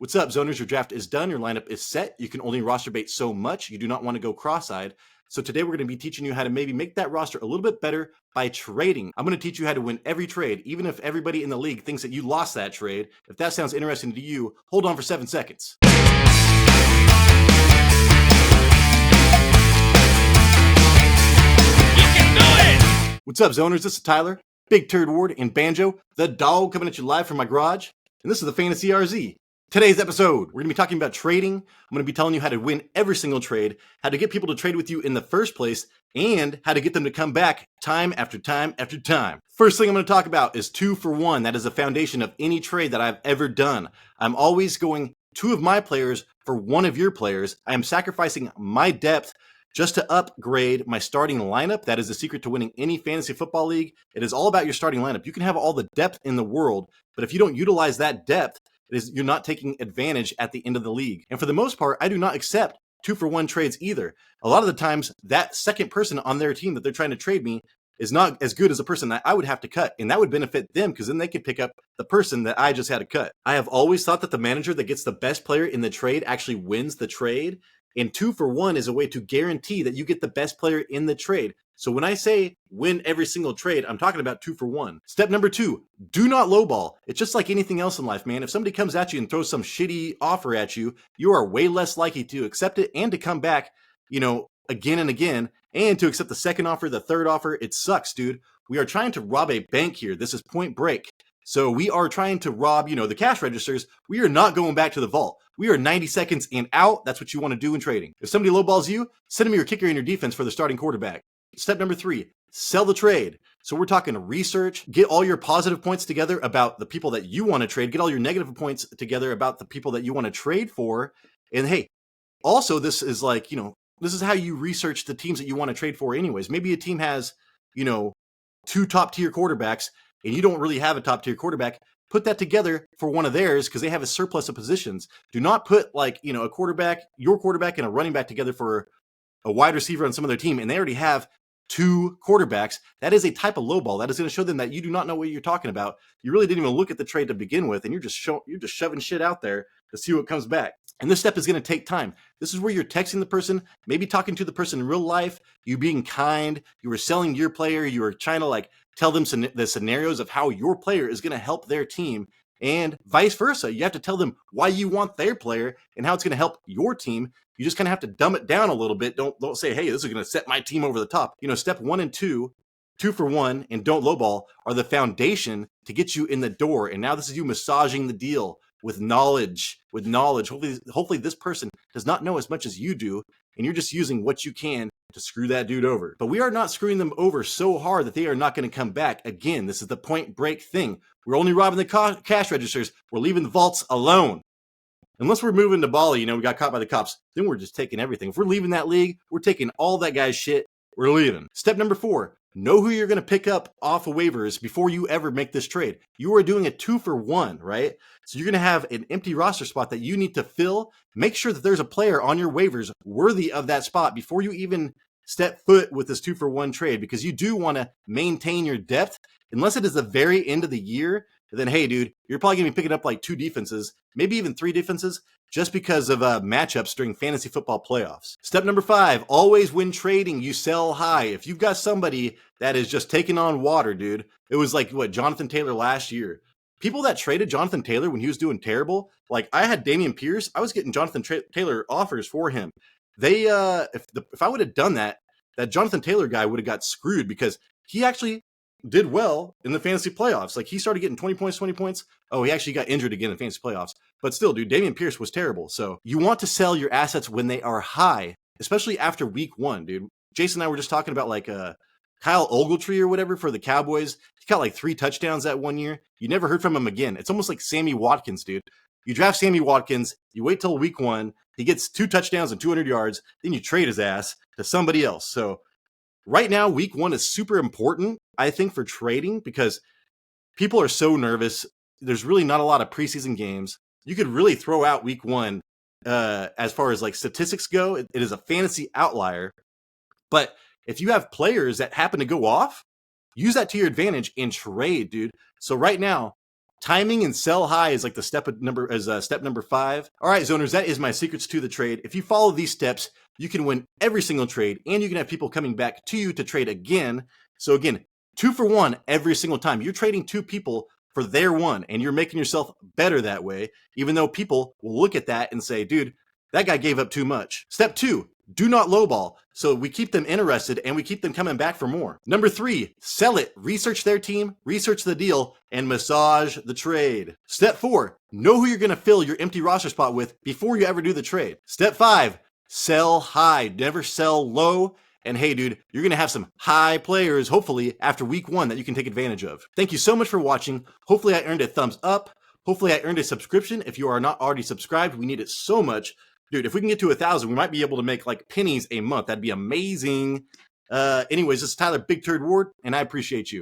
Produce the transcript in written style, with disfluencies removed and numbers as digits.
What's up, zoners? Your draft is done. Your lineup is set. You can only roster bait so much. You do not want to go cross-eyed. So today we're going to be teaching you how to maybe make that roster a little bit better by trading. I'm going to teach you how to win every trade, even if everybody in the league thinks that you lost that trade. If that sounds interesting to you, hold on for 7 seconds. What's up, zoners? This is Tyler, Big Turd Ward, and Banjo, the dog, coming at you live from my garage. And this is the Fantasy RZ. Today's episode, we're going to be talking about trading. I'm going to be telling you how to win every single trade, how to get people to trade with you in the first place, and how to get them to come back time after time after time. First thing I'm going to talk about is 2 for 1. That is the foundation of any trade that I've ever done. I'm always going 2 of my players for 1 of your players. I am sacrificing my depth just to upgrade my starting lineup. That is the secret to winning any fantasy football league. It is all about your starting lineup. You can have all the depth in the world, but if you don't utilize that depth, you're not taking advantage at the end of the league. And for the most part, I do not accept 2 for 1 trades either. A lot of the times, that second person on their team that they're trying to trade me is not as good as a person that I would have to cut. And that would benefit them because then they could pick up the person that I just had to cut. I have always thought that the manager that gets the best player in the trade actually wins the trade. And 2 for 1 is a way to guarantee that you get the best player in the trade. So when I say win every single trade, I'm talking about 2 for 1. Step number 2, do not lowball. It's just like anything else in life, man. If somebody comes at you and throws some shitty offer at you, you are way less likely to accept it and to come back, again and again, and to accept the second offer, the third offer. It sucks, dude. We are trying to rob a bank here. This is Point Break. So we are trying to rob, the cash registers. We are not going back to the vault. We are 90 seconds and out. That's what you want to do in trading. If somebody lowballs you, send them your kicker and your defense for the starting quarterback. Step number 3, sell the trade. So we're talking research, get all your positive points together about the people that you want to trade, get all your negative points together about the people that you want to trade for. And hey, also this is like, this is how you research the teams that you want to trade for anyways. Maybe a team has, 2 top tier quarterbacks and you don't really have a top tier quarterback. Put that together for one of theirs because they have a surplus of positions. Do not put a quarterback, your quarterback and a running back together for a wide receiver on some of their team, and they already have 2 quarterbacks. That is a type of lowball. That is going to show them that you do not know what you're talking about. You really didn't even look at the trade to begin with, and you're just shoving shit out there to see what comes back. And this step is going to take time. This is where you're texting the person, maybe talking to the person in real life, you being kind, you were selling your player, you were trying to tell them the scenarios of how your player is going to help their team, and vice versa. You have to tell them why you want their player and how it's going to help your team. You just kind of have to dumb it down a little bit. Don't say, hey, this is going to set my team over the top. Step 1 and 2, 2 for 1, and don't lowball are the foundation to get you in the door. And now this is you massaging the deal with knowledge. Hopefully this person does not know as much as you do, and you're just using what you can to screw that dude over. But we are not screwing them over so hard that they are not going to come back. Again, this is the Point Break thing. We're only robbing the cash registers. We're leaving the vaults alone. Unless we're moving to Bali, we got caught by the cops, then we're just taking everything. If we're leaving that league, we're taking all that guy's shit. We're leaving. Step number 4, know who you're going to pick up off of waivers before you ever make this trade. You are doing a 2 for 1, right? So you're going to have an empty roster spot that you need to fill. Make sure that there's a player on your waivers worthy of that spot before you even step foot with this 2 for 1 trade, because you do want to maintain your depth. Unless it is the very end of the year, then hey, dude, you're probably going to be picking up 2 defenses, maybe even 3 defenses, just because of matchups during fantasy football playoffs. Step number 5, always when trading, you sell high. If you've got somebody that is just taking on water, dude, it was Jonathan Taylor last year. People that traded Jonathan Taylor when he was doing terrible, I had Dameon Pierce, I was getting Jonathan Taylor offers for him. They, if I would have done that, that Jonathan Taylor guy would have got screwed because he actually did well in the fantasy playoffs. He started getting 20 points. Oh, he actually got injured again in fantasy playoffs. But still, dude, Dameon Pierce was terrible. So you want to sell your assets when they are high, especially after week 1, dude. Jason and I were just talking about Kyle Ogletree or whatever for the Cowboys. He got 3 touchdowns that 1 year. You never heard from him again. It's almost like Sammy Watkins, dude. You draft Sammy Watkins, you wait till week 1, he gets 2 touchdowns and 200 yards, then you trade his ass to somebody else. So right now, week 1 is super important, I think, for trading because people are so nervous. There's really not a lot of preseason games. You could really throw out week 1 as far as statistics go. It is a fantasy outlier. But if you have players that happen to go off, use that to your advantage and trade, dude. So right now, Timing and sell high is like the step number 5. All right, zoners, that is my secrets to the trade. If you follow these steps, you can win every single trade, and you can have people coming back to you to trade again. So again, 2 for 1 every single time. You're trading 2 people for their 1, and you're making yourself better that way, even though people will look at that and say, dude, that guy gave up too much. Step 2, do not lowball. So we keep them interested and we keep them coming back for more. Number 3, sell it. Research their team, research the deal, and massage the trade. Step 4, know who you're going to fill your empty roster spot with before you ever do the trade. Step 5, sell high. Never sell low. And hey, dude, you're going to have some high players, hopefully, after week 1 that you can take advantage of. Thank you so much for watching. Hopefully I earned a thumbs up. Hopefully I earned a subscription. If you are not already subscribed, we need it so much. Dude, if we can get to 1,000, we might be able to make like pennies a month. That'd be amazing. Anyways, this is Tyler Big Turd Ward, and I appreciate you.